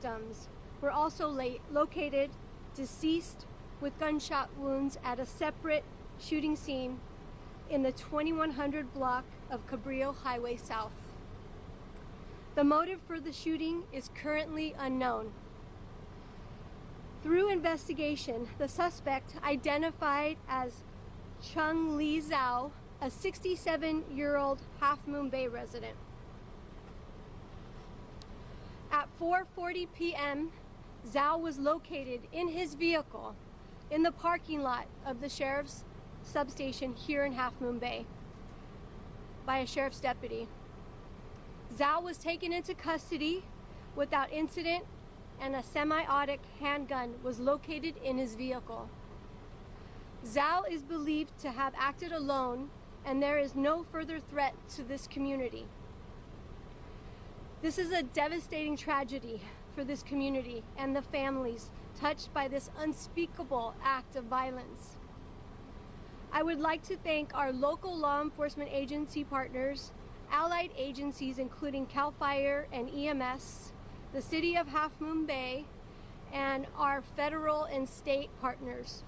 victims were also located deceased with gunshot wounds at a separate shooting scene in the 2100 block of Cabrillo Highway South. The motive for the shooting is currently unknown. Through investigation, the suspect, identified as Chung Lee Zhao, a 67-year-old Half Moon Bay resident. At 4:40 p.m., Zhao was located in his vehicle in the parking lot of the sheriff's substation here in Half Moon Bay by a sheriff's deputy. Zhao was taken into custody without incident, and a semi-automatic handgun was located in his vehicle. Zhao is believed to have acted alone, and there is no further threat to this community. This is a devastating tragedy for this community and the families touched by this unspeakable act of violence. I would like to thank our local law enforcement agency partners, allied agencies including CAL FIRE and EMS, the City of Half Moon Bay, and our federal and state partners.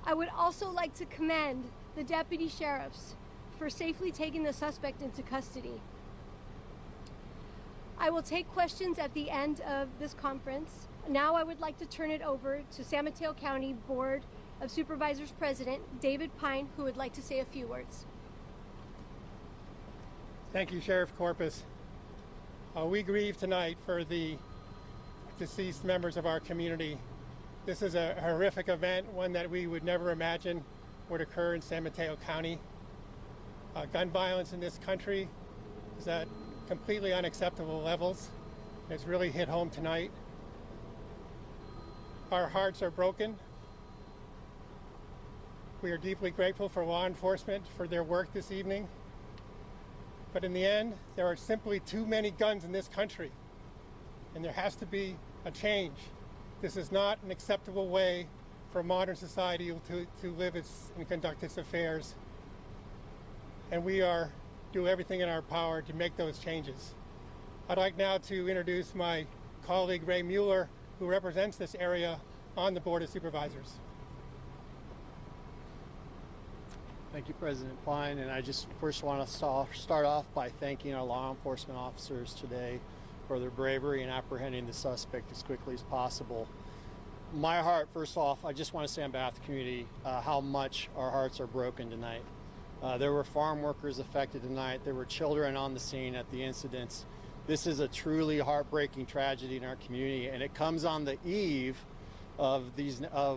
I would also like to commend the deputy sheriffs for safely taking the suspect into custody. I will take questions at the end of this conference. Now I would like to turn it over to San Mateo County Board of Supervisors President David Pine, who would like to say a few words. Thank you, Sheriff Corpus. We grieve tonight for the deceased members of our community. This is a horrific event, one that we would never imagine would occur in San Mateo County. Gun violence in this country is at completely unacceptable levels. It's really hit home tonight. Our hearts are broken. We are deeply grateful for law enforcement for their work this evening. But in the end, there are simply too many guns in this country, and there has to be a change. This is not an acceptable way for modern society to live and conduct its affairs. And we do everything in our power to make those changes. I'd like now to introduce my colleague Ray Mueller, who represents this area on the Board of Supervisors. Thank you, President Pine, and I just first want to start off by thanking our law enforcement officers today for their bravery in apprehending the suspect as quickly as possible. My heart, first off, I just want to say on behalf of the community how much our hearts are broken tonight. There were farm workers affected tonight. There were children on the scene at the incidents. This is a truly heartbreaking tragedy in our community, and it comes on the eve of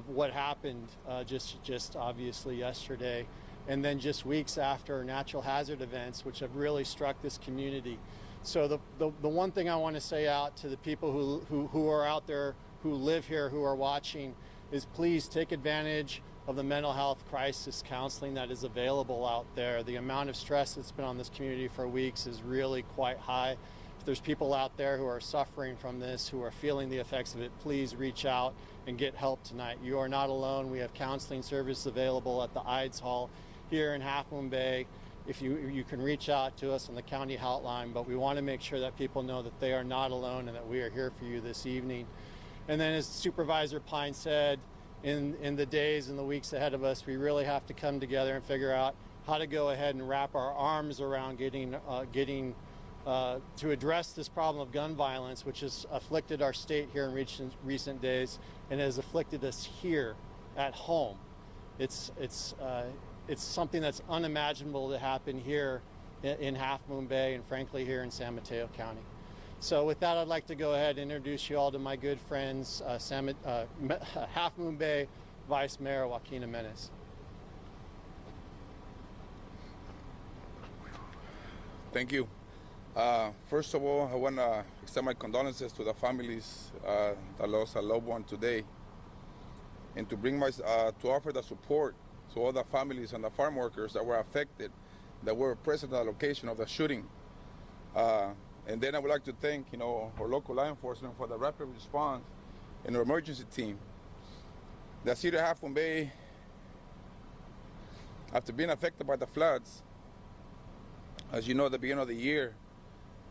what happened just obviously yesterday, and then just weeks after natural hazard events, which have really struck this community. So the one thing I want to say out to the people who are out there, who live here, who are watching, is please take advantage of the mental health crisis counseling that is available out there. The amount of stress that's been on this community for weeks is really quite high. If there's people out there who are suffering from this, who are feeling the effects of it, please reach out and get help tonight. You are not alone. We have counseling services available at the IDES Hall here in Half Moon Bay. If you can reach out to us on the county hotline, but we want to make sure that people know that they are not alone and that we are here for you this evening. And then, as Supervisor Pine said, in the days and the weeks ahead of us, we really have to come together and figure out how to go ahead and wrap our arms around getting to address this problem of gun violence, which has afflicted our state here in recent days and has afflicted us here at home. It's something that's unimaginable to happen here in Half Moon Bay and frankly here in San Mateo County. So with that, I'd like to go ahead and introduce you all to my good friends, Half Moon Bay Vice Mayor Joaquin Jimenez. Thank you. First of all, I want to extend my condolences to the families that lost a loved one today, and to offer the support to all the families and the farm workers that were affected, that were present at the location of the shooting. And then I would like to thank, our local law enforcement for the rapid response and our emergency team. The city of Half Moon Bay, after being affected by the floods, as you know, at the beginning of the year,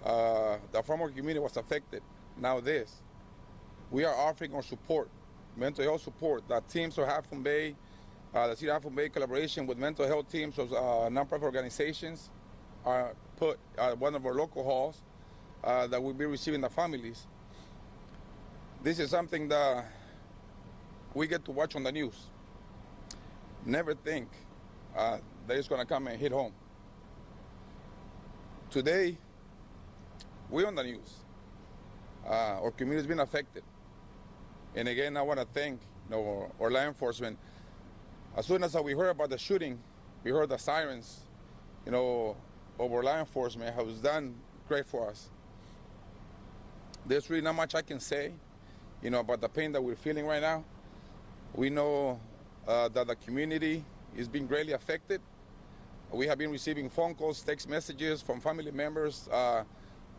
the farmer community was affected. now this. We are offering our support, mental health support, that teams of Half Moon Bay, the City of Half Moon Bay collaboration with mental health teams of nonprofit organizations are put at one of our local halls that will be receiving the families. This is something that we get to watch on the news. Never think that it's going to come and hit home. Today, we're on the news. Our community's been affected. And again, I want to thank our law enforcement. As soon as we heard about the shooting, we heard the sirens, of our law enforcement has done great for us. There's really not much I can say, about the pain that we're feeling right now. We know that the community is being greatly affected. We have been receiving phone calls, text messages from family members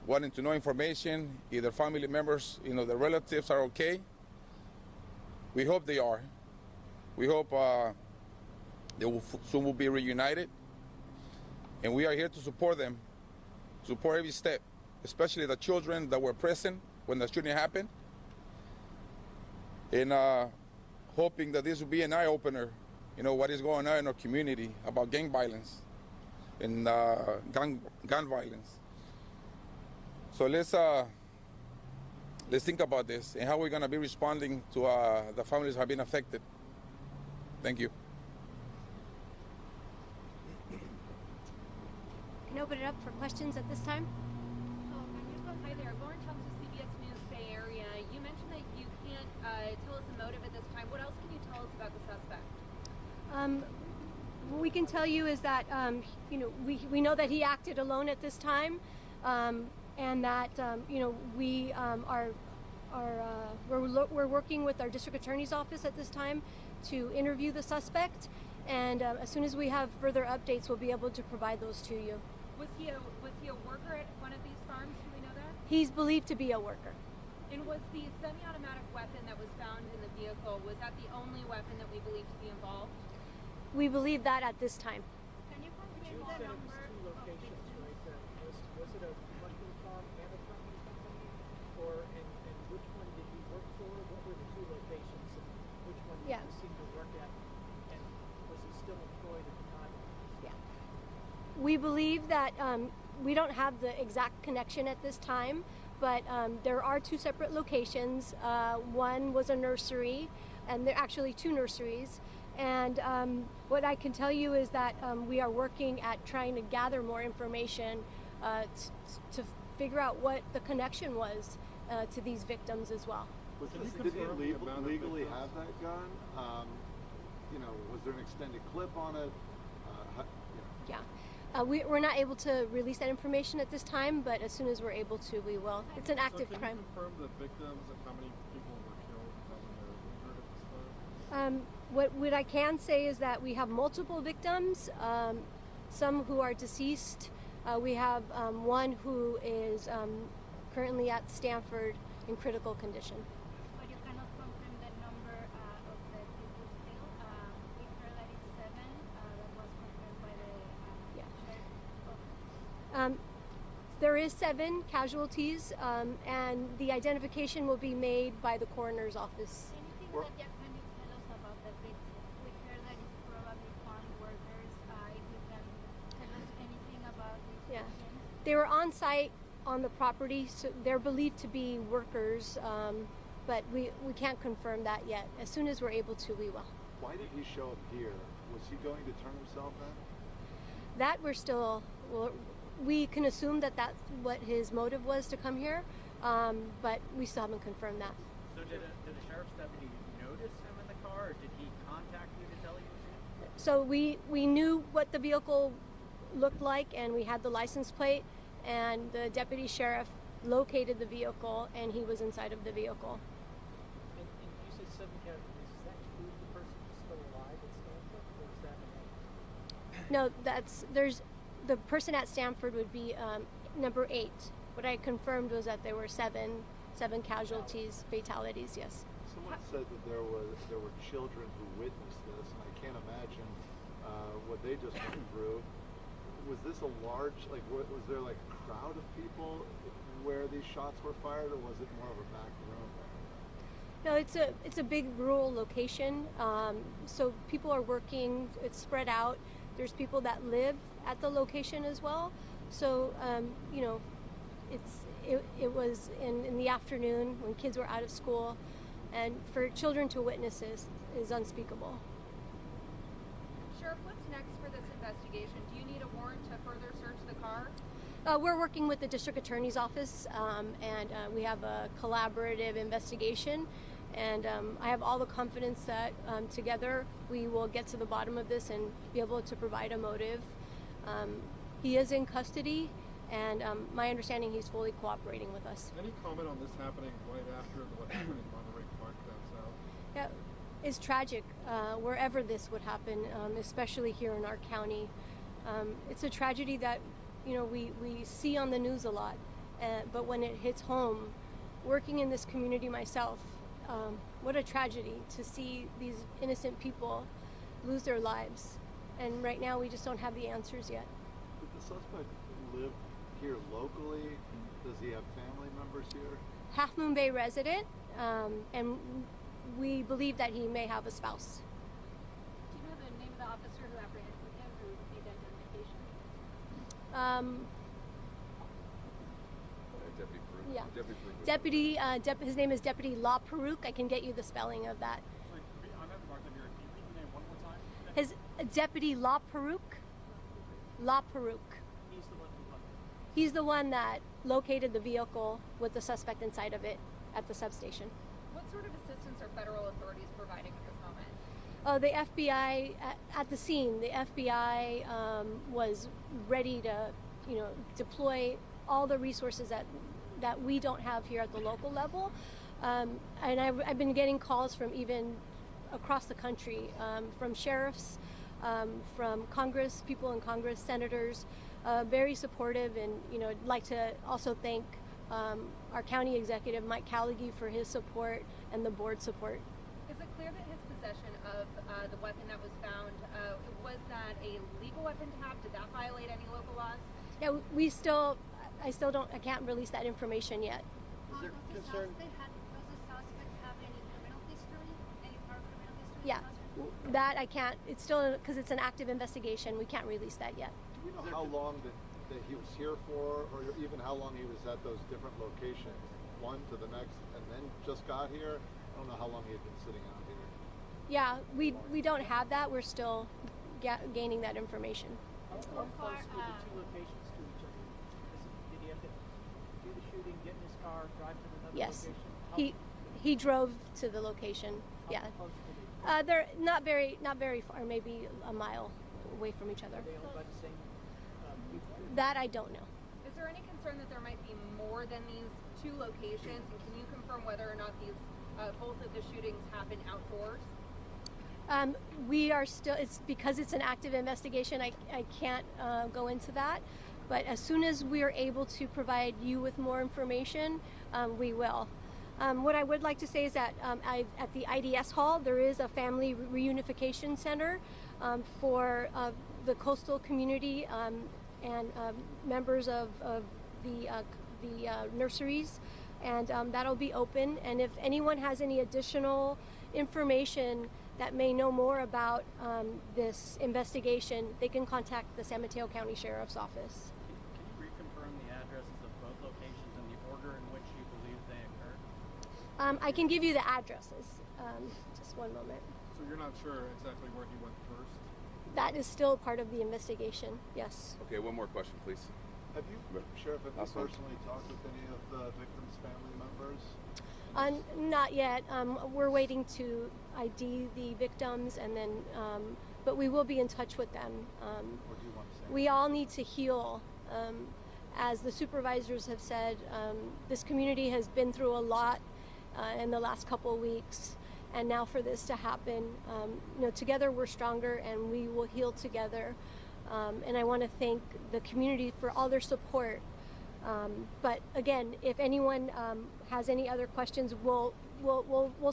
wanting to know information, either family members, their relatives are okay. We hope they are. We hope they will soon will be reunited. And we are here to support them, support every step, especially the children that were present when the shooting happened. And hoping that this will be an eye-opener, what is going on in our community about gang violence and gun violence. So let's think about this and how we're going to be responding to the families who have been affected. Thank you. Can I open it up for questions at this time? Hi there. Lauren Thompson, CBS News Bay Area. You mentioned that you can't tell us the motive at this time. What else can you tell us about the suspect? What we can tell you is that we know that he acted alone at this time, and that we're working with our district attorney's office at this time to interview the suspect, and as soon as we have further updates, we'll be able to provide those to you. Was he a worker at one of these farms? Do we know that? He's believed to be a worker. And was the semi-automatic weapon that was found in the vehicle, was that the only weapon that we believe to be involved? We believe that at this time. Can you confirm the number of victims? Was it a mushroom farm and a trucking company? And which one did he work for? What were the two locations? And which one did he seem to work at? And was he still employed at the time? Yeah. We believe that we don't have the exact connection at this time, but there are two separate locations. One was a nursery, and there are actually two nurseries. And what I can tell you is that we are working at trying to gather more information to figure out what the connection was to these victims as well. Did he legally have that gun? Was there an extended clip on it? Yeah. We're not able to release that information at this time, but as soon as we're able to, we will. It's an active crime. Can you confirm the victims and how many people were killed and how many are injured at this time? What I can say is that we have multiple victims, some who are deceased. We have one who is currently at Stanford in critical condition. But you cannot confirm the number of the people still. We heard that it's 7. That was confirmed by the sheriff. There is 7 casualties, and the identification will be made by the coroner's office. Anything that can you tell us about the victims? We heard that it's probably farm workers. If you can tell us anything about these victims. They were on site on the property, so they're believed to be workers, but we can't confirm that yet. As soon as we're able to, we will. Why did he show up here? Was he going to turn himself in? That we can assume that that's what his motive was to come here, but we still haven't confirmed that. So did the sheriff's deputy notice him in the car, or did he contact you to tell you he was here? So we knew what the vehicle looked like, and we had the license plate, and the deputy sheriff located the vehicle, and he was inside of the vehicle. And you said 7 casualties. Does that include the person who's still alive at Stanford, or is that No, there's the person at Stanford would be number 8. What I confirmed was that there were 7 casualties, fatalities. Yes. Someone said that there were children who witnessed this, and I can't imagine what they just went through. Was this a large, was there a crowd of people where these shots were fired, or was it more of a back room? No, it's a big rural location, so people are working. It's spread out. There's people that live at the location as well. So you know, it was in the afternoon when kids were out of school, and for children to witness this is unspeakable. Sheriff, what's next for this investigation? Do you need a warrant to further search the car? We're working with the district attorney's office, and we have a collaborative investigation. And I have all the confidence that together we will get to the bottom of this and be able to provide a motive. He is in custody, and my understanding he's fully cooperating with us. Any comment on this happening right after what happened in Monterey Park down south? Yeah, it's tragic wherever this would happen, especially here in our county. It's a tragedy that we see on the news a lot, but when it hits home, working in this community myself, what a tragedy to see these innocent people lose their lives. And right now we just don't have the answers yet. Did the suspect live here locally? Does he have family members here? Half Moon Bay resident, and we believe that he may have a spouse. Do you know the name of the officer who apprehended him, who made that identification? Deputy, his name is Deputy La Perouk. I can get you the spelling of that. Sorry, I'm having a hard time hearing. Can you repeat the name one more time? His Deputy La Perouk. La Perouk. He's the one who left it. He's the one that located the vehicle with the suspect inside of it at the substation. What sort of assistance are federal authorities providing at this moment? The FBI at the scene. The FBI was ready to, deploy all the resources that we don't have here at the local level. And I've been getting calls from even across the country, from sheriffs, from Congress, people in Congress, senators, very supportive. And, I'd like to also thank our county executive, Mike Callaghy, for his support and the board support. Is it clear that his possession of the weapon that was found, was that a legal weapon to have? Did that violate any local laws? Yeah, I can't release that information yet. Does the suspect have any criminal history? Any prior criminal history? Yeah, that I can't. It's still, because it's an active investigation, we can't release that yet. Do we know how long that he was here for, or even how long he was at those different locations, one to the next, and then just got here? I don't know how long he had been sitting out here. Yeah, we don't have that. We're still gaining that information. How close were the two locations to each other? Did he have to do the shooting, get in his car, drive to another Yes, location? he drove to the location. Yeah, How close were they? they're not very far, maybe a mile away from each other. Are they owned by the same people? That I don't know. Is there any concern that there might be more than these two locations? And can you confirm whether or not these both of the shootings happen outdoors? We are still, it's because it's an active investigation, I can't go into that. But as soon as we are able to provide you with more information, we will. What I would like to say is that at the IDS Hall, there is a family reunification center for the coastal community and members of the nurseries, and that'll be open. And if anyone has any additional information that may know more about this investigation, they can contact the San Mateo County Sheriff's Office. Can you reconfirm the addresses of both locations and the order in which you believe they occurred? I can give you the addresses. Just one moment. So you're not sure exactly where he went first? That is still part of the investigation, yes. Okay, one more question, please. Have you, Sheriff, personally talked with any of the victims' family members? Not yet. We're waiting to ID the victims, and then, but we will be in touch with them. What do you want to say? We all need to heal. As the supervisors have said, this community has been through a lot in the last couple of weeks, and now for this to happen, together we're stronger, and we will heal together. And I want to thank the community for all their support. But again, if anyone has any other questions, we'll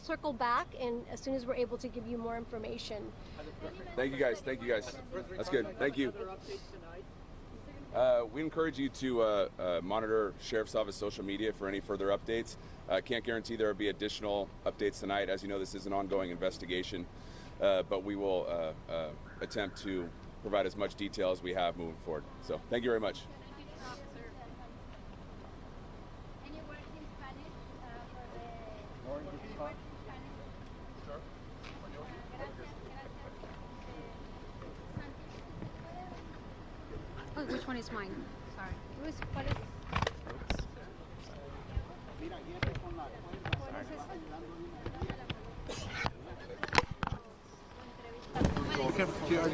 circle back, and as soon as we're able to give you more information. Thank you guys. Thank you guys. That's good. Thank you. Other updates tonight? We encourage you to monitor Sheriff's Office social media for any further updates. Can't guarantee there will be additional updates tonight. As you know, this is an ongoing investigation, but we will attempt to provide as much detail as we have moving forward. So thank you very much. Any words in Spanish for the... Lauren, you can talk. Sure. Oh, which one is mine? Sorry. Luis, ¿cuál es?